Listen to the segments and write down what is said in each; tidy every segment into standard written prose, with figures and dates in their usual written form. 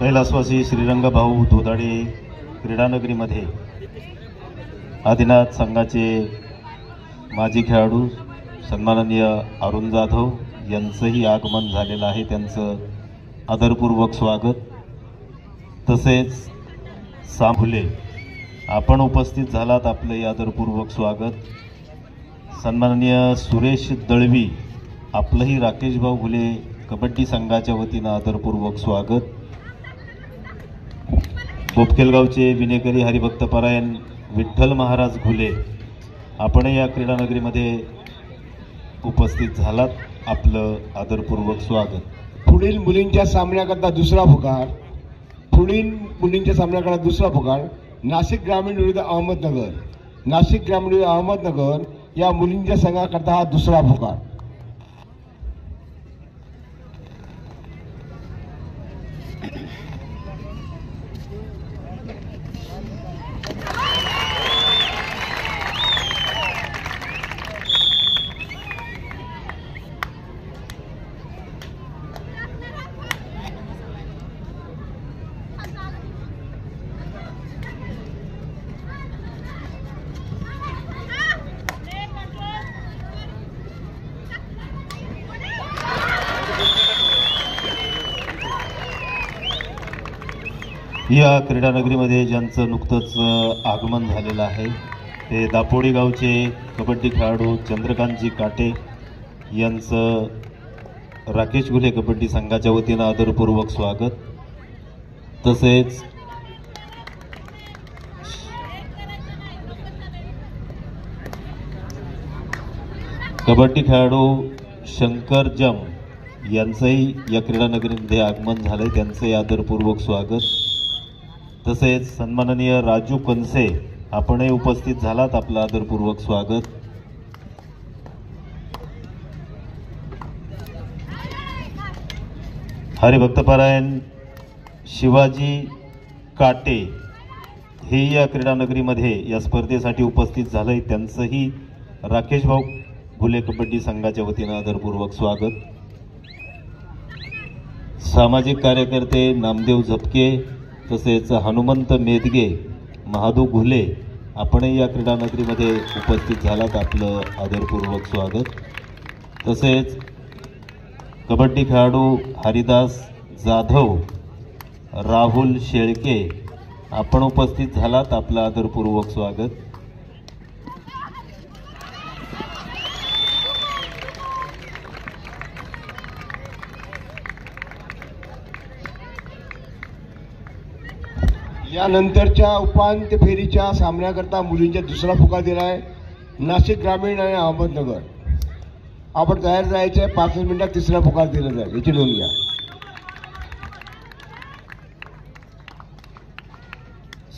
कैलासवासी श्रीरंग भाऊ धोदाडे क्रीडानगरीमध्ये आदिनाथ संघाचे माजी खेळाडू सन्माननीय अरुण जाधव यांचंही आगमन झालेलं आहे। त्यांचं आदरपूर्वक स्वागत। तसेच सांभुले आपण उपस्थित झालात, आपले आदरपूर्वक स्वागत। सन्माननीय सुरेश दळवी आपलंही राकेश भाऊ घुले कबड्डी संघाच्या वतीनं आदरपूर्वक स्वागत। बोपखेलगावचे विनेकरी हरिभक्तपरायण विठ्ठल महाराज घुले आपण या क्रीडानगरीमध्ये उपस्थित झालात, आपलं आदरपूर्वक स्वागत। पुढील मुलींच्या सामन्याकरता दुसरा पुकार नाशिक ग्रामीण विरुद्ध अहमदनगर। नाशिक ग्रामीण विरुद्ध अहमदनगर या मुलींच्या संघाकरता हा दुसरा पुकार। या क्रीडानगरीमध्ये ज्यांचं नुकतंच आगमन झालेलं आहे ते दापोडी गावचे कबड्डी खेळाडू चंद्रकांतजी काटे यांचं राकेश घुले कबड्डी संघाच्या वतीनं आदरपूर्वक स्वागत। तसेच कबड्डी खेळाडू शंकर जम यांचंही या क्रीडानगरीमध्ये आगमन झालंय, त्यांचंही आदरपूर्वक स्वागत। तसेच सन्माननीय राजू कनसे आपणही उपस्थित झालात, आपलं आदरपूर्वक स्वागत। हरिभक्तपरायण शिवाजी काटे हे या क्रीडानगरीमध्ये या स्पर्धेसाठी उपस्थित झालंय, त्यांचंही राकेश भाऊ घुले कबड्डी संघाच्या वतीनं आदरपूर्वक स्वागत। सामाजिक कार्यकर्ते नामदेव झपके तसेच हनुमंत मेदगे महादू घुले आपणही या क्रीडानगरीमध्ये उपस्थित झालात, आपलं आदरपूर्वक स्वागत। तसेच कबड्डी खेळाडू हरिदास जाधव राहुल शेळके आपण उपस्थित झालात, आपलं आदरपूर्वक स्वागत। यानंतरच्या उपांत्य फेरीच्या सामन्याकरता मुलींचा दुसरा पुकार दिला आहे नाशिक ग्रामीण आणि अहमदनगर। आपण तयार जायचं आहे, 5 मिनिटात तिसरा पुकार दिला जाईल, याची नोंद घ्या।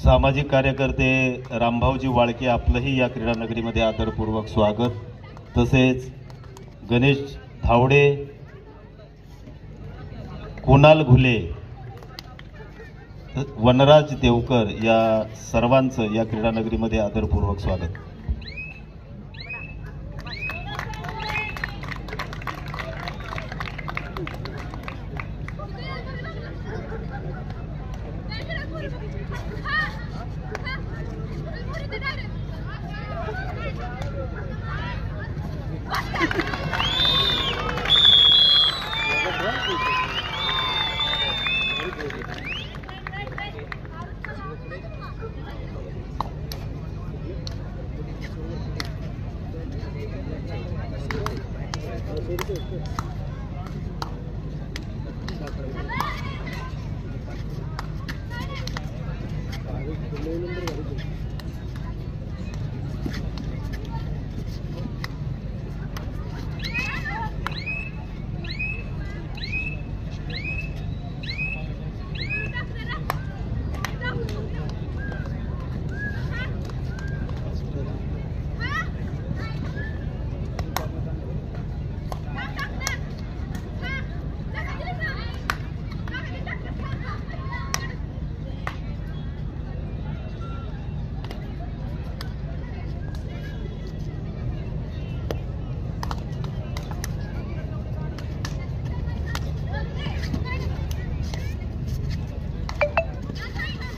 सामाजिक कार्यकर्ते रामभाऊजी वाळके आपलंही या क्रीडानगरीमध्ये आदरपूर्वक स्वागत। तसेच गणेश धावडे कुणाल घुले वनराज देवकर या सर्वांचं या क्रीडानगरीमध्ये आदरपूर्वक स्वागत।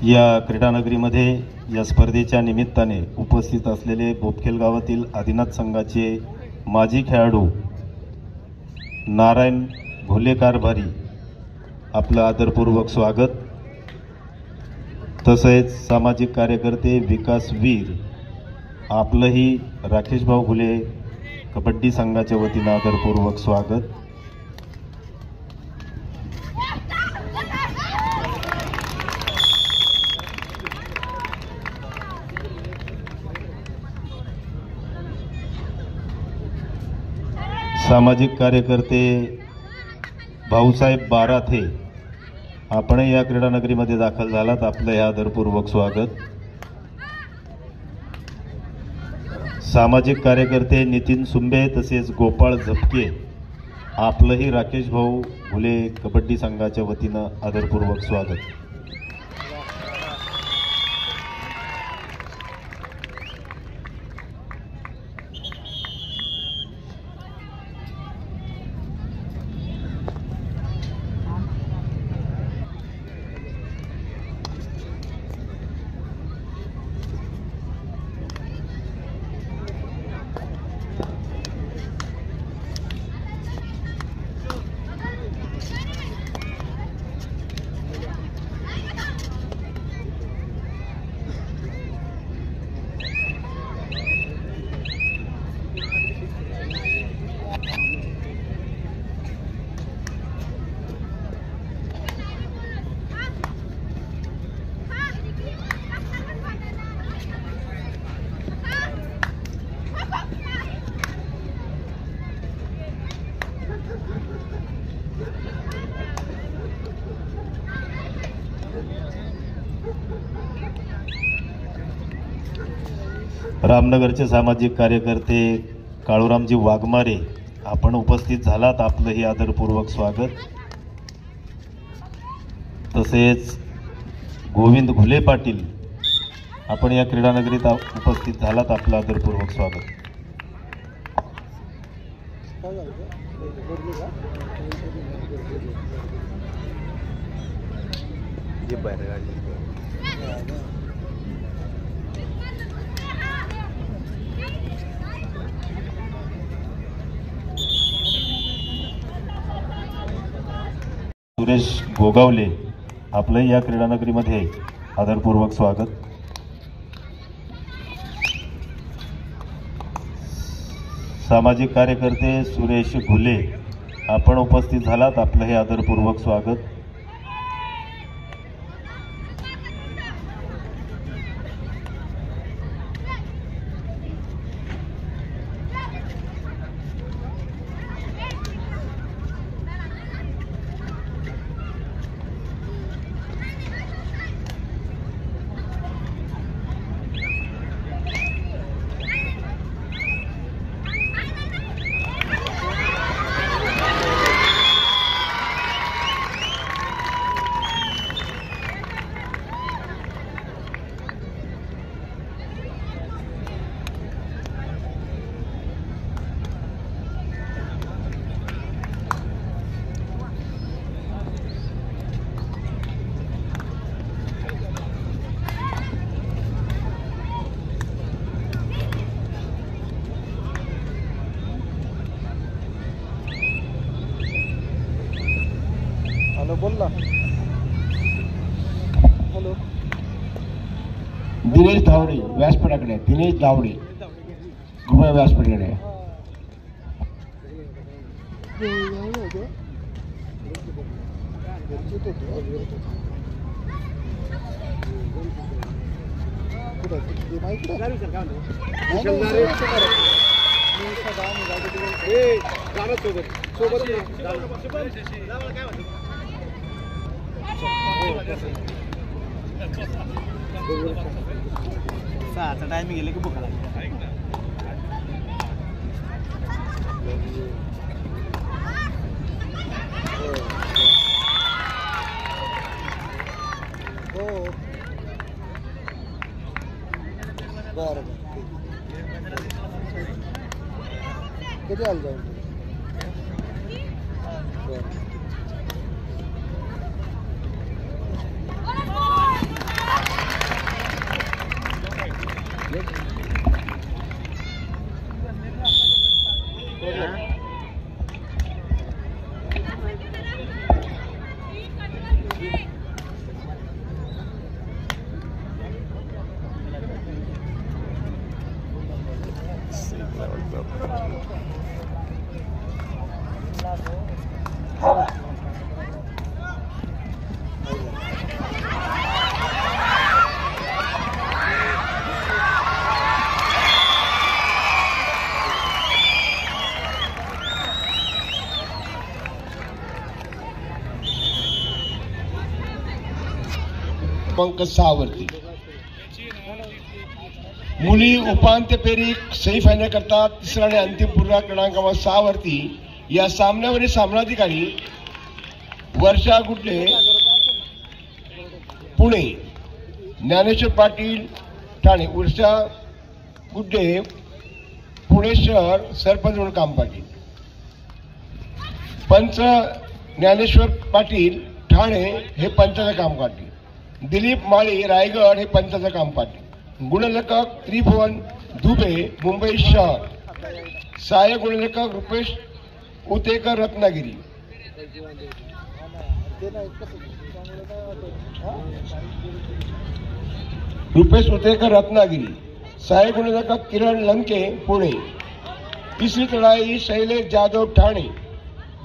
या क्रीडानगरीमध्ये या स्पर्धेच्या निमित्ताने उपस्थित असलेले बोपखेल गावातील आदिनाथ संघाचे माजी खेळाडू नारायण घोले कारभारी आपलं आदरपूर्वक स्वागत. तसेच सामाजिक कार्यकर्ते विकास वीर आपलंही राकेश भाऊ घुले कबड्डी संघाच्या वतीनं आदरपूर्वक स्वागत. सामाजिक कार्यकर्ते भाऊसाहेब बाराथे आपणही या क्रीडानगरीमध्ये दाखल झालात, आपलं हे आदरपूर्वक स्वागत. सामाजिक कार्यकर्ते नितीन सुंबे तसेच गोपाळ झपके आपलंही राकेश भाऊ घुले कबड्डी संघाच्या वतीनं आदरपूर्वक स्वागत. रामनगरचे सामाजिक कार्यकर्ते काळूरामजी वाघमारे आपण उपस्थित झालात, आपलंही आदरपूर्वक स्वागत. तसेच गोविंद घुले पाटील आपण या क्रीडानगरीत उपस्थित झालात, आपलं आदरपूर्वक स्वागत. सुरेश गोगावले आपलंही या क्रीडानगरीमध्ये आदरपूर्वक स्वागत. सामाजिक कार्यकर्ते सुरेश घुले आपण उपस्थित झालात, आपलं हे आदरपूर्वक स्वागत. बोलला. हॅलो. दिनेश धावडे व्यासपीठाकडे, दिनेश धावडे कृपया व्यासपीठाकडे. सहाचा टायमिंग गेले की बुक बरं किती आलं जाऊन बरं क्रमांक 6 वरती मुली उपांत्य फेरी सेमीफायनल करता तिसरा आणि अंतिम पूर्व क्रमांक 6 वरती या सामन्यावरील सामनाधिकारी वर्षा गुड्डे पुणे, ज्ञानेश्वर पाटील ठाणे. वर्षा गुड्डे पुणे शहर सरपंच म्हणून काम पाटील. पंच ज्ञानेश्वर पाटील ठाणे हे पंचाचं काम पाटील. दिलीप माळी रायगड हे पंचाचं काम पाटील. गुणलेखक त्रिभुवन दुबे मुंबई शहर. सहाय्यक गुणलेखक रुपेश उतेकर रत्नागिरी. रुपेश उतेकर रत्नागिरी. सहाय्यक गुणलेखक किरण लंके पुणे. तिसरी चढाई शैलेश जाधव ठाणे.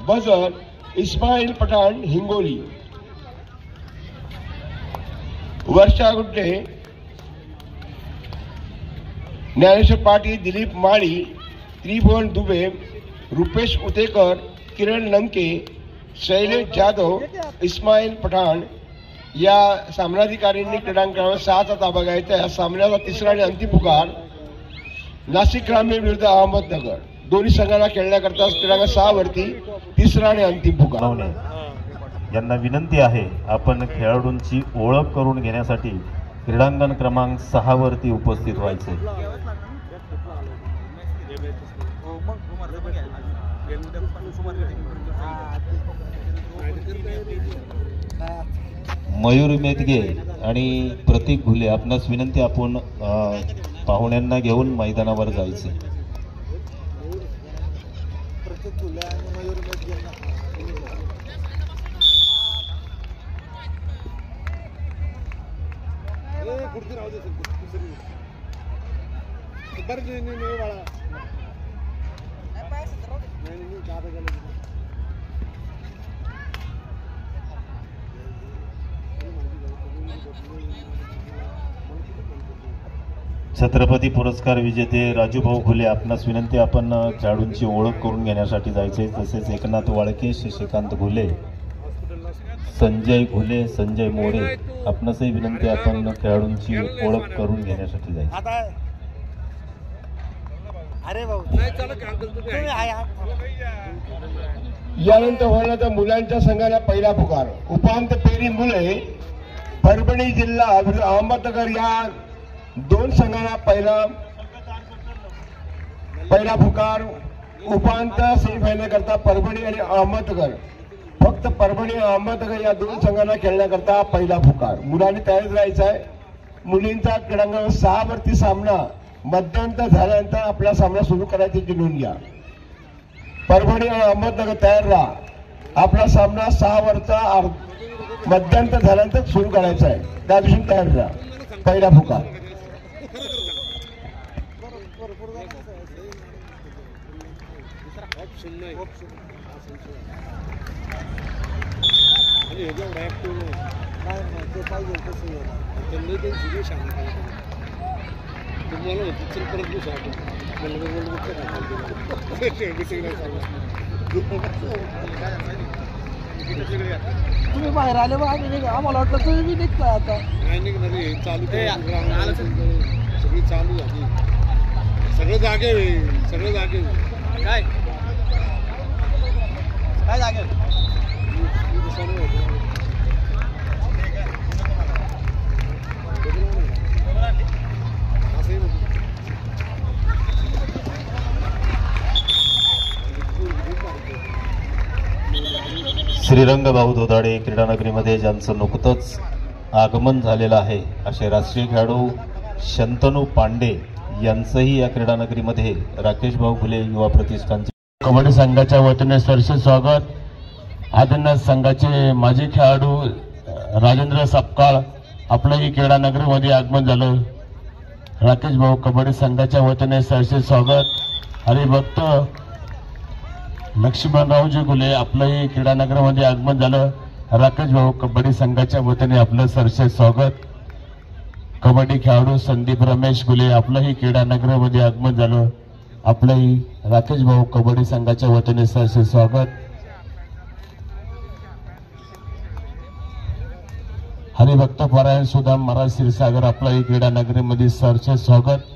बजर इस्माईल पठाण हिंगोली. वर्षा गुड्डे ज्ञानेश्वर पाटील दिलीप माळी त्रिभुवन दुबे रुपेश उतेकर किरण लंके शैलेश जाधव इस्माईल पठाण या सामनाधिकाऱ्यांनी क्रीडांगण क्रमांक 6चा ताबा घ्यायचा. या सामन्याचा तिसरा आणि अंतिम पुकार नाशिक ग्रामीण विरुद्ध अहमदनगर. दोन्ही संघांना खेळण्याकरता क्रमांक 6 वरती तिसरा आणि अंतिम पुकार. यांना विनंती आहे आपण खेळाडूंची ओळख करून घेण्यासाठी क्रीडांगण क्रमांक 6 वरती उपस्थित व्हायचे. मयूर मेदगे आणि प्रतीक घुले आपणास विनंती आपण पाहुण्यांना घेऊन मैदानावर जायचे. छत्रपती पुरस्कार विजेते राजूभाऊ घुले आपणास विनंती आपण खेळाडूंची ओळख करून घेण्यासाठी जायचे. तसेच एकनाथ वाळके शशिकांत घुले संजय घुले संजय मोरे आपणासही विनंती आपण खेळाडूंची ओळख करून घेण्यासाठी जायचे. यानंतर होणाऱ्या मुलांच्या संघाला पहिला पुकार. उपांत्य फेरी मुले परभणी जिल्हा विरुद्ध अहमदनगर या दोन संघांना पहिला पुकार. उपांत्य सेमीफायनल करता परभणी आणि अहमदनगर. फक्त परभणी अहमदनगर या दोन संघांना खेळण्याकरता पहिला पुकार. मुलांनी तयारीत राहायचं आहे. मुलींचा क्रीडांगण 6 वरती सामना मध्यांतर झाल्यानंतर आपला सामना सुरू करायची नोंद घ्या. परभणी आणि अहमदनगर तयार राहा. आपला सामना 6 वरचा मध्यांतर झाल्यानंतर सुरू करायचा आहे. त्या दिवशी तयार राहा. पहिला पुकार. तुम्ही बाहेर आले बा आम्हाला वाटलं तुम्ही बी निघताय आता. चालू सगळी चालू झाली. सगळे जागे काय काय जागे श्रीरंग भाऊ दोदाडे क्रीडानगरीमध्ये ज्यांचं नुकतंच आगमन झालेलं आहे असे राष्ट्रीय खेळाडू शंतनू पांडे यांचंही या क्रीडानगरीमध्ये राकेश भाऊ घुले युवा प्रतिष्ठानचे कबड्डी संघाच्या वतीने सरसे स्वागत. आदरणीय संघाचे माजी खेळाडू राजेंद्र सपकाळ आपलंही क्रीडानगरीमध्ये आगमन झालं. राकेश भाऊ कबड्डी संघाच्या वतीने सरसे स्वागत. हरिभक्त लक्ष्मणरावजी घुले आपलंही क्रीडानगरमध्ये आगमन झालं. राकेश भाऊ कबड्डी संघाच्या वतीने आपलं सरसे स्वागत. कबड्डी खेळाडू संदीप रमेश घुले आपलंही क्रीडानगरमध्ये आगमन झालं. आपलंही राकेश भाऊ कबड्डी संघाच्या वतीने सरसे स्वागत. हरिभक्त परायण सुदाम महाराज क्षीरसागर आपलं ही क्रीडा नगरीमध्ये सरचे स्वागत.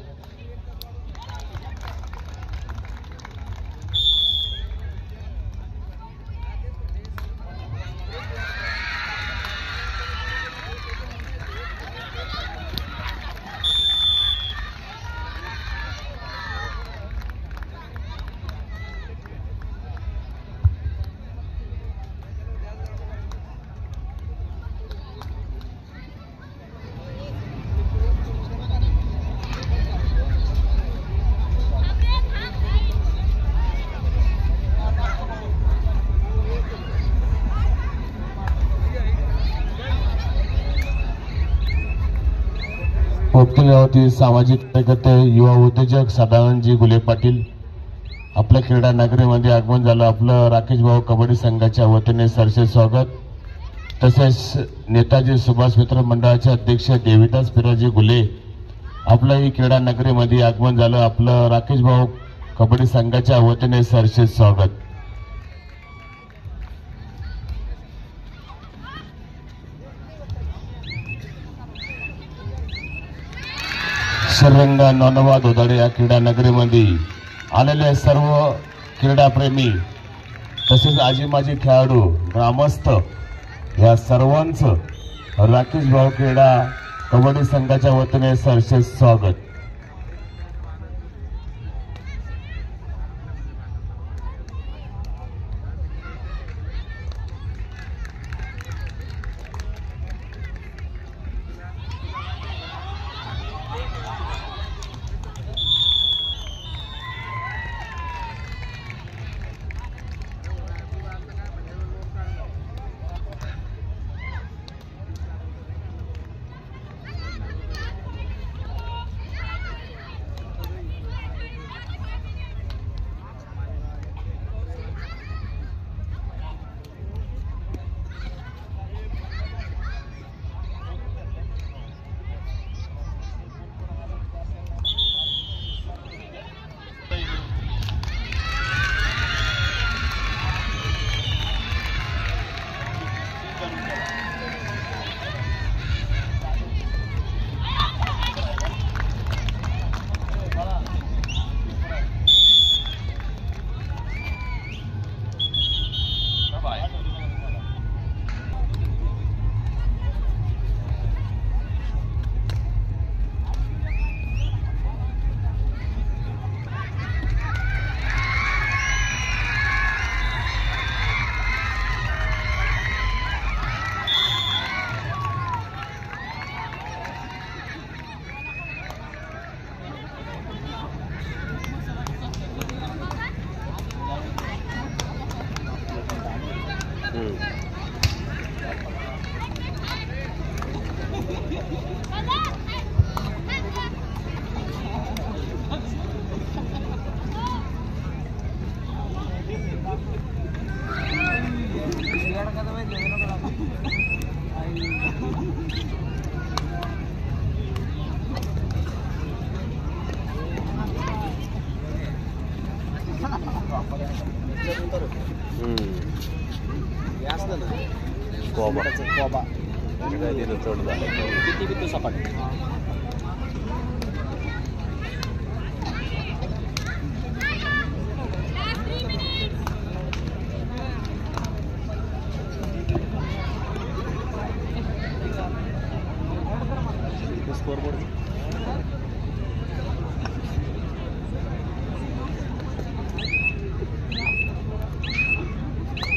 पोपटगावातील सामाजिक कार्यकर्ते युवा उद्योजक सदानंदजी गुले पाटील आपल्या क्रीडा नगरीमध्ये आगमन झालं. आपलं राकेश भाऊ कबड्डी संघाच्या वतीने सरसे स्वागत. तसेच नेताजी सुभाष मित्र मंडळाचे अध्यक्ष देविदास पिराजी गुले आपलंही क्रीडा नगरीमध्ये आगमन झालं. आपलं राकेश भाऊ कबड्डी संघाच्या वतीने सरसे स्वागत. श्रीरंगा नोनोबा दोदाडे या क्रीडा नगरीमध्ये आलेले सर्व क्रीडाप्रेमी तसेच आजी माजी खेळाडू ग्रामस्थ या सर्वांचं राकेश भाऊ क्रीडा कबड्डी संघाच्या वतीने सरसे स्वागत.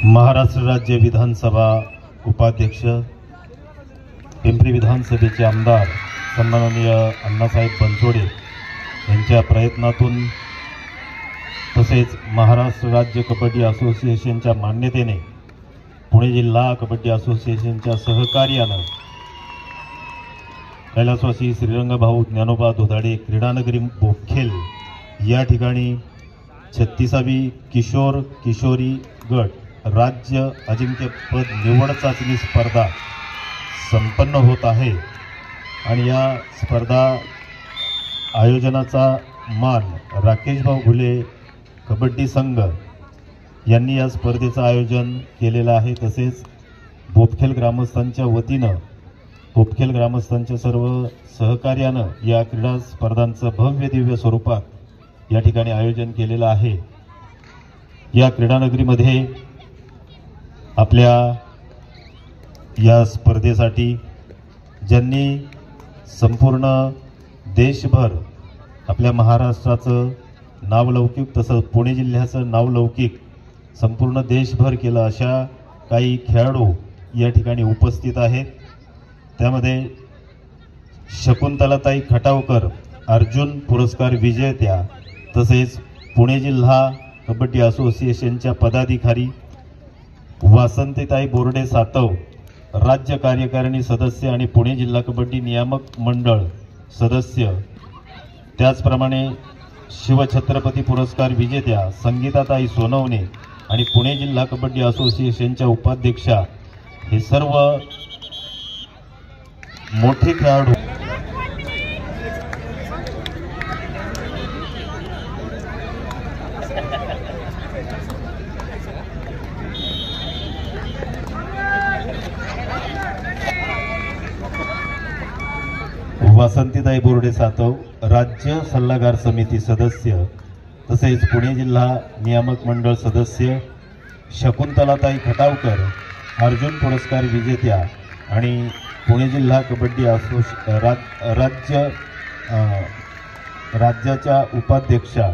महाराष्ट्र राज्य विधानसभा उपाध्यक्ष पिंपरी विधानसभेचे आमदार सन्माननीय अण्णासाहेब बनसोडे यांच्या प्रयत्नातून तसेच महाराष्ट्र राज्य कबड्डी असोसिएशनच्या मान्यतेने पुणे जिल्हा कबड्डी असोसिएशनच्या सहकार्यानं कैलासवासी श्रीरंगभाऊ ज्ञानोबा दोदाडे क्रीडानगरी बोपखेल या ठिकाणी 36वी किशोर किशोरी गट राज्य अजिंक्यपद निवड चाचणी स्पर्धा संपन्न होत आहे आणि या स्पर्धा आयोजनाचा मान राकेशभाऊ घुले कबड्डी संघ यांनी या स्पर्धेचं आयोजन केलेलं आहे. तसेच बोपखेल ग्रामस्थांच्या वतीनं बोपखेल ग्रामस्थांच्या सर्व सहकार्यानं या क्रीडा स्पर्धांचं भव्य दिव्य स्वरूपात या ठिकाणी आयोजन केलेलं आहे। या क्रीडानगरीमध्ये आपल्या या स्पर्धेसाठी ज्यांनी संपूर्ण देशभर आपल्या महाराष्ट्राचं नावलौकिक तसंच पुणे जिल्ह्याचं नावलौकिक संपूर्ण देशभर केलं अशा काही खेळाडू या ठिकाणी उपस्थित आहेत। त्यामध्ये शकुंतलाताई खटावकर अर्जुन पुरस्कार विजेत्या तसेच पुणे जिल्हा कबड्डी असोसिएशनच्या पदाधिकारी, वासंतीताई बोर्डे सातव राज्य कार्यकारिणी सदस्य आणि पुणे जिल्हा कबड्डी नियामक मंडळ सदस्य, त्याचप्रमाणे शिवछत्रपती पुरस्कार विजेत्या संगीताताई सोनवणे आणि पुणे जिल्हा कबड्डी असोसिएशनच्या उपाध्यक्षा, हे सर्व मोठे खेळाडू वासंतीताई बोर्डे सातव राज्य सल्लागार समिती सदस्य तसेच पुणे जिल्हा नियामक मंडळ सदस्य, शकुंतलाताई खटावकर अर्जुन पुरस्कार विजेत्या आणि पुणे जिल्हा कबड्डी राज्याच्या उपाध्यक्षा,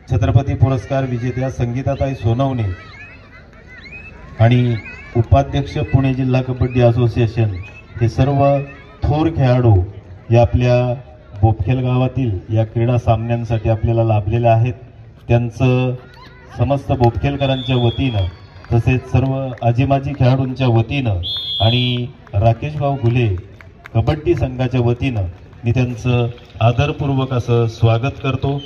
छत्रपती पुरस्कार विजेत्या संगीताताई सोनवणे आणि उपाध्यक्ष पुणे जिल्हा कबड्डी असोसिएशन, हे सर्व थोर खेळाडू या आपल्या बोपखेल गावातील या क्रीडा सामन्यांसाठी आपल्याला लाभलेले आहेत। त्यांचं समस्त बोपखेलकरांच्या वतीनं तसेच सर्व आजीमाजी खेळाडूंच्या वतीनं आणि राकेशभाऊ घुले कबड्डी संघाच्या वतीनं मी त्यांचं आदरपूर्वक असं स्वागत करतो।